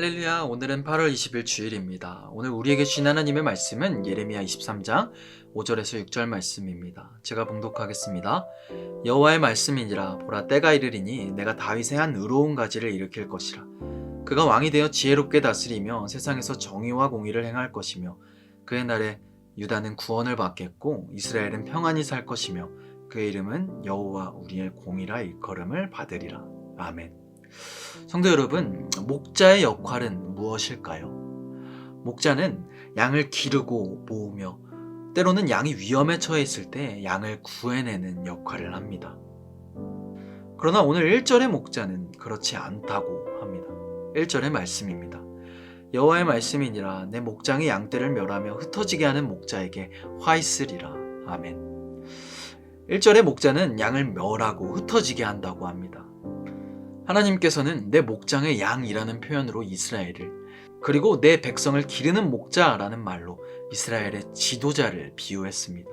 할렐루야. 오늘은 8월 20일 주일입니다. 오늘 우리에게 주신 하나님의 말씀은 예레미야 23장 5절에서 6절 말씀입니다. 제가 봉독하겠습니다. 여호와의 말씀이니라. 보라, 때가 이르리니 내가 다윗의 한 의로운 가지를 일으킬 것이라. 그가 왕이 되어 지혜롭게 다스리며 세상에서 정의와 공의를 행할 것이며 그의 날에 유다는 구원을 받겠고 이스라엘은 평안히 살 것이며 그의 이름은 여호와 우리의 공이라 일컬음을 받으리라. 아멘. 성도 여러분, 목자의 역할은 무엇일까요? 목자는 양을 기르고 모으며 때로는 양이 위험에 처해 있을 때 양을 구해내는 역할을 합니다. 그러나 오늘 1절의 목자는 그렇지 않다고 합니다. 1절의 말씀입니다. 여호와의 말씀이니라. 내 목장이 양떼를 멸하며 흩어지게 하는 목자에게 화 있으리라. 아멘. 1절의 목자는 양을 멸하고 흩어지게 한다고 합니다. 하나님께서는 내 목장의 양이라는 표현으로 이스라엘을, 그리고 내 백성을 기르는 목자라는 말로 이스라엘의 지도자를 비유했습니다.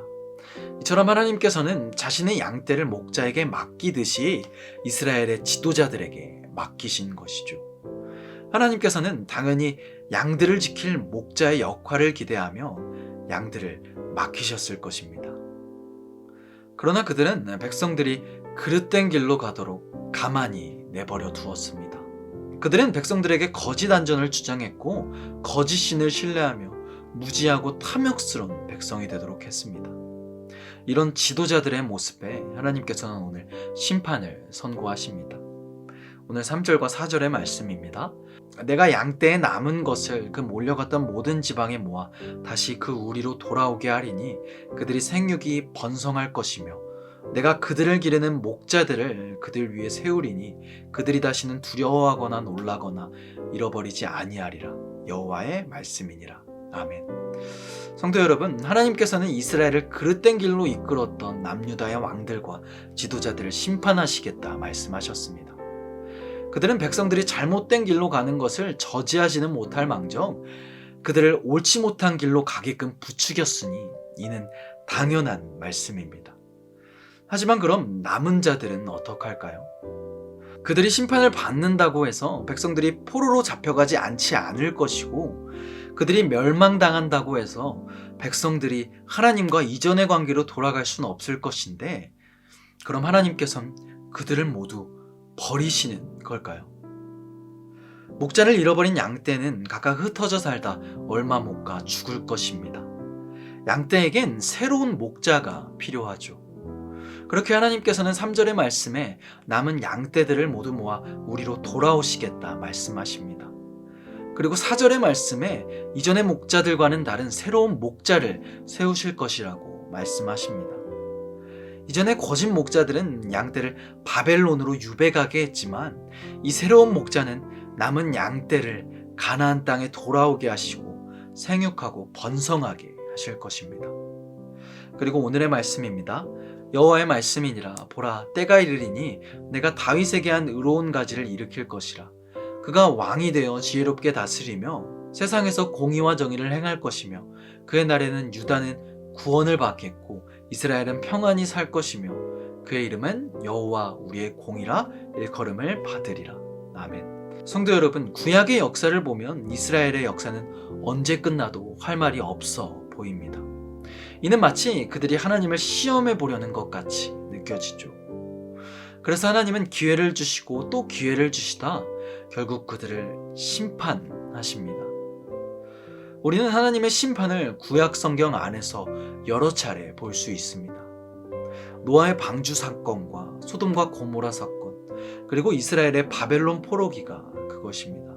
이처럼 하나님께서는 자신의 양떼를 목자에게 맡기듯이 이스라엘의 지도자들에게 맡기신 것이죠. 하나님께서는 당연히 양들을 지킬 목자의 역할을 기대하며 양들을 맡기셨을 것입니다. 그러나 그들은 백성들이 그릇된 길로 가도록 가만히 내버려 두었습니다. 그들은 백성들에게 거짓 안전을 주장했고 거짓 신을 신뢰하며 무지하고 탐욕스러운 백성이 되도록 했습니다. 이런 지도자들의 모습에 하나님께서는 오늘 심판을 선고하십니다. 오늘 3절과 4절의 말씀입니다. 내가 양떼에 남은 것을 그 몰려갔던 모든 지방에 모아 다시 그 우리로 돌아오게 하리니 그들이 생육이 번성할 것이며 내가 그들을 기르는 목자들을 그들 위에 세우리니 그들이 다시는 두려워하거나 놀라거나 잃어버리지 아니하리라. 여호와의 말씀이니라. 아멘. 성도 여러분, 하나님께서는 이스라엘을 그릇된 길로 이끌었던 남유다의 왕들과 지도자들을 심판하시겠다 말씀하셨습니다. 그들은 백성들이 잘못된 길로 가는 것을 저지하지는 못할 망정 그들을 옳지 못한 길로 가게끔 부추겼으니 이는 당연한 말씀입니다. 하지만 그럼 남은 자들은 어떡할까요? 그들이 심판을 받는다고 해서 백성들이 포로로 잡혀가지 않지 않을 것이고 그들이 멸망당한다고 해서 백성들이 하나님과 이전의 관계로 돌아갈 수는 없을 것인데 그럼 하나님께서는 그들을 모두 버리시는 걸까요? 목자를 잃어버린 양떼는 각각 흩어져 살다 얼마 못 가 죽을 것입니다. 양떼에겐 새로운 목자가 필요하죠. 그렇게 하나님께서는 3절의 말씀에 남은 양떼들을 모두 모아 우리로 돌아오시겠다 말씀하십니다. 그리고 4절의 말씀에 이전의 목자들과는 다른 새로운 목자를 세우실 것이라고 말씀하십니다. 이전에 거짓 목자들은 양떼를 바벨론으로 유배가게 했지만 이 새로운 목자는 남은 양떼를 가나안 땅에 돌아오게 하시고 생육하고 번성하게 하실 것입니다. 그리고 오늘의 말씀입니다. 여호와의 말씀이니라. 보라, 때가 이르리니 내가 다윗에게 한 의로운 가지를 일으킬 것이라. 그가 왕이 되어 지혜롭게 다스리며 세상에서 공의와 정의를 행할 것이며 그의 날에는 유다는 구원을 받겠고 이스라엘은 평안히 살 것이며 그의 이름은 여호와 우리의 공이라 일컬음을 받으리라. 아멘. 성도 여러분, 구약의 역사를 보면 이스라엘의 역사는 언제 끝나도 할 말이 없어 보입니다. 이는 마치 그들이 하나님을 시험해 보려는 것 같이 느껴지죠. 그래서 하나님은 기회를 주시고 또 기회를 주시다 결국 그들을 심판하십니다. 우리는 하나님의 심판을 구약 성경 안에서 여러 차례 볼 수 있습니다. 노아의 방주 사건과 소돔과 고모라 사건, 그리고 이스라엘의 바벨론 포로기가 그것입니다.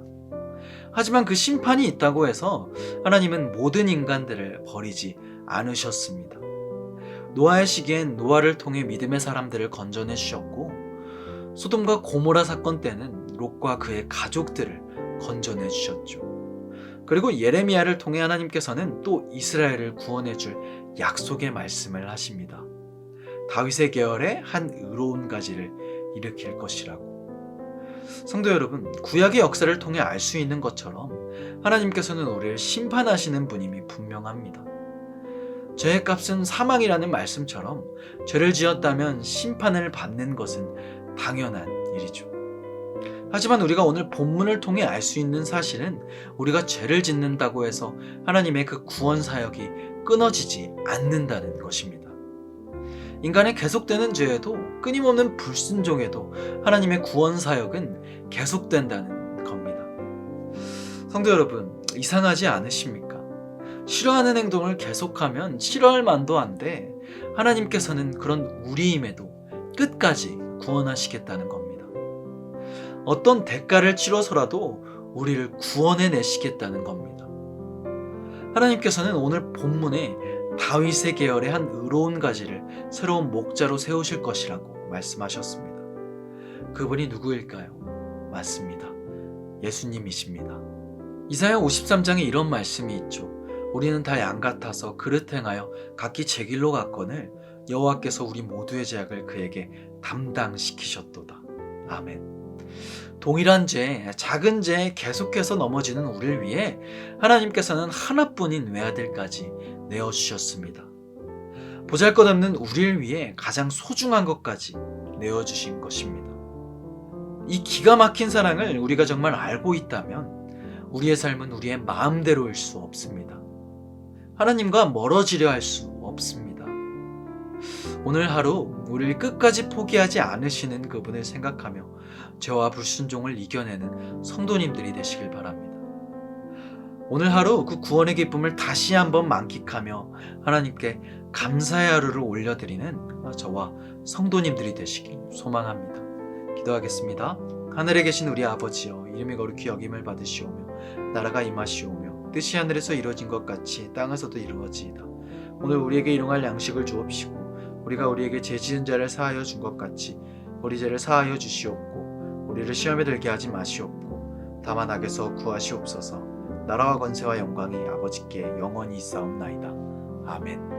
하지만 그 심판이 있다고 해서 하나님은 모든 인간들을 버리지 않으셨습니다. 노아의 시기엔 노아를 통해 믿음의 사람들을 건져내 주셨고 소돔과 고모라 사건 때는 롯과 그의 가족들을 건져내 주셨죠. 그리고 예레미야를 통해 하나님께서는 또 이스라엘을 구원해 줄 약속의 말씀을 하십니다. 다윗의 계열에 한 의로운 가지를 일으킬 것이라고. 성도 여러분, 구약의 역사를 통해 알 수 있는 것처럼 하나님께서는 우리를 심판하시는 분임이 분명합니다. 죄의 값은 사망이라는 말씀처럼 죄를 지었다면 심판을 받는 것은 당연한 일이죠. 하지만 우리가 오늘 본문을 통해 알 수 있는 사실은 우리가 죄를 짓는다고 해서 하나님의 그 구원 사역이 끊어지지 않는다는 것입니다. 인간의 계속되는 죄에도 끊임없는 불순종에도 하나님의 구원 사역은 계속된다는 겁니다. 성도 여러분, 이상하지 않으십니까? 싫어하는 행동을 계속하면 싫어할 만도 한데 하나님께서는 그런 우리임에도 끝까지 구원하시겠다는 겁니다. 어떤 대가를 치러서라도 우리를 구원해 내시겠다는 겁니다. 하나님께서는 오늘 본문에 다윗의 계열의 한 의로운 가지를 새로운 목자로 세우실 것이라고 말씀하셨습니다. 그분이 누구일까요? 맞습니다. 예수님이십니다. 이사야 53장에 이런 말씀이 있죠. 우리는 다 양 같아서 그릇 행하여 각기 제 길로 갔거늘 여호와께서 우리 모두의 죄악을 그에게 담당시키셨도다. 아멘. 동일한 죄, 작은 죄에 계속해서 넘어지는 우리를 위해 하나님께서는 하나뿐인 외아들까지 내어주셨습니다. 보잘것없는 우리를 위해 가장 소중한 것까지 내어주신 것입니다. 이 기가 막힌 사랑을 우리가 정말 알고 있다면 우리의 삶은 우리의 마음대로일 수 없습니다. 하나님과 멀어지려 할 수 없습니다. 오늘 하루 우리를 끝까지 포기하지 않으시는 그분을 생각하며 죄와 불순종을 이겨내는 성도님들이 되시길 바랍니다. 오늘 하루 그 구원의 기쁨을 다시 한번 만끽하며 하나님께 감사의 하루를 올려드리는 저와 성도님들이 되시길 소망합니다. 기도하겠습니다. 하늘에 계신 우리 아버지여, 이름이 거룩히 여김을 받으시오며 나라가 임하시오며 뜻이 하늘에서 이루어진 것 같이 땅에서도 이루어지이다. 오늘 우리에게 일용할 양식을 주옵시고 우리가 우리에게 죄 지은 자를 사하여 준 것 같이 우리 죄를 사하여 주시옵고 우리를 시험에 들게 하지 마시옵고 다만 악에서 구하시옵소서. 나라와 권세와 영광이 아버지께 영원히 있사옵나이다. 아멘.